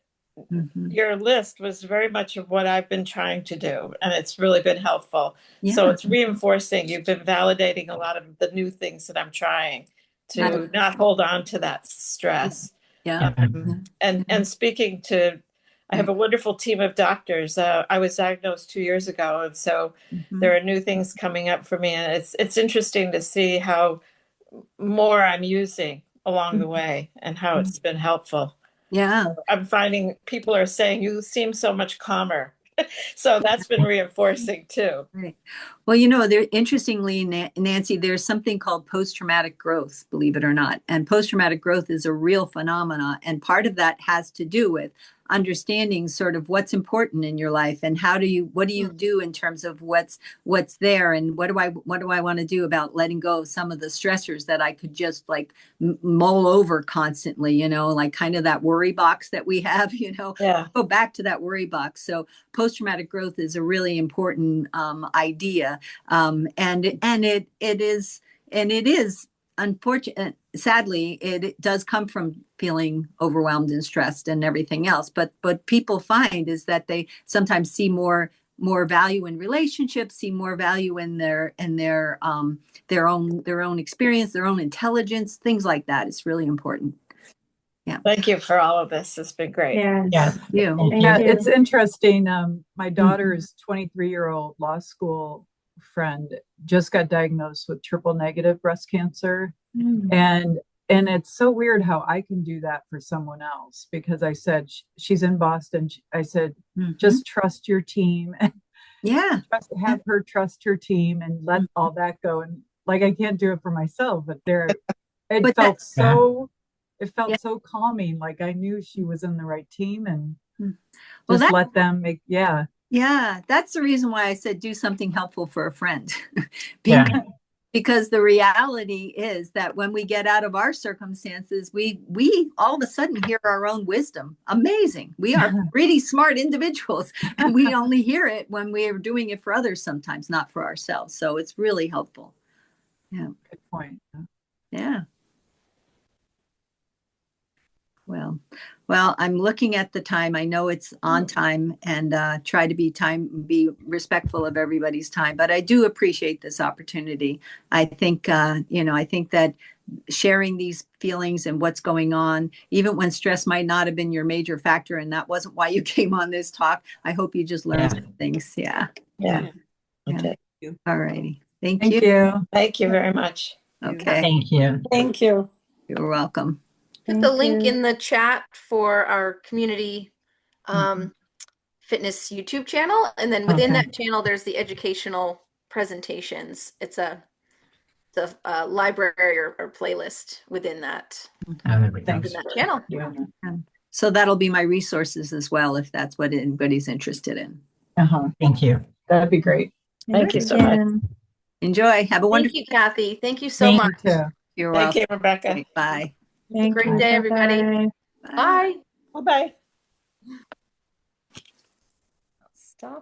Speaker 2: Mm-hmm.
Speaker 6: your list was very much of what I've been trying to do, and it's really been helpful.
Speaker 2: Yeah.
Speaker 6: So it's reinforcing. You've been validating a lot of the new things that I'm trying to not hold on to that stress.
Speaker 2: Yeah.
Speaker 6: And speaking to, I have a wonderful team of doctors. I was diagnosed 2 years ago, and so there are new things coming up for me, and it's interesting to see how more I'm using along the way and how it's been helpful.
Speaker 2: Yeah.
Speaker 6: I'm finding people are saying, you seem so much calmer. So that's been reinforcing too.
Speaker 2: Right. Well, interestingly, Nancy, there's something called post-traumatic growth, believe it or not. And post-traumatic growth is a real phenomena. And part of that has to do with understanding sort of what's important in your life, and what do you do in terms of what's there, and what do I want to do about letting go of some of the stressors that I could just like mull over constantly, like kind of that worry box that we have,
Speaker 6: Yeah.
Speaker 2: Go back to that worry box. So post-traumatic growth is a really important idea, and it is unfortunate. Sadly, it does come from feeling overwhelmed and stressed and everything else. But people find is that they sometimes see more value in relationships, see more value in their own experience, their own intelligence, things like that. It's really important. Yeah.
Speaker 6: Thank you for all of this. It's been great.
Speaker 5: Yes.
Speaker 2: You.
Speaker 3: Yeah, it's interesting. My daughter's 23-year-old law school friend just got diagnosed with triple negative breast cancer. And it's so weird how I can do that for someone else, because I said, she's in Boston. I said, just trust your team.
Speaker 2: Yeah.
Speaker 3: Have her trust her team and let all that go. And like, I can't do it for myself, but it felt so calming. Like I knew she was in the right team, and just let them make, yeah.
Speaker 2: Yeah, that's the reason why I said do something helpful for a friend. Because the reality is that when we get out of our circumstances, we all of a sudden hear our own wisdom. Amazing. We are pretty smart individuals, and we only hear it when we are doing it for others, sometimes not for ourselves. So it's really helpful. Yeah.
Speaker 3: Good point.
Speaker 2: Yeah. Well, I'm looking at the time. I know it's on time, and try to be respectful of everybody's time. But I do appreciate this opportunity. I think, I think that sharing these feelings and what's going on, even when stress might not have been your major factor, and that wasn't why you came on this talk. I hope you just learned some things. Yeah.
Speaker 6: Okay.
Speaker 2: All righty. Thank
Speaker 3: Thank
Speaker 2: you.
Speaker 3: you.
Speaker 6: Thank you very much.
Speaker 2: Okay.
Speaker 5: Thank you.
Speaker 6: Thank you.
Speaker 2: You're welcome.
Speaker 1: Put the link in the chat for our community fitness YouTube channel, and then within that channel, there's the educational presentations. It's a library or playlist within that channel.
Speaker 3: Yeah.
Speaker 2: So that'll be my resources as well, if that's what anybody's interested in.
Speaker 5: Thank you.
Speaker 3: That'd be great.
Speaker 6: Thank you so much.
Speaker 2: Enjoy. Have a wonderful.
Speaker 1: Thank you, Kathy. Thank you so much.
Speaker 2: You're
Speaker 6: Thank
Speaker 2: welcome.
Speaker 6: you, Rebecca.
Speaker 2: Bye.
Speaker 1: Great day, everybody. Bye.
Speaker 6: Bye-bye.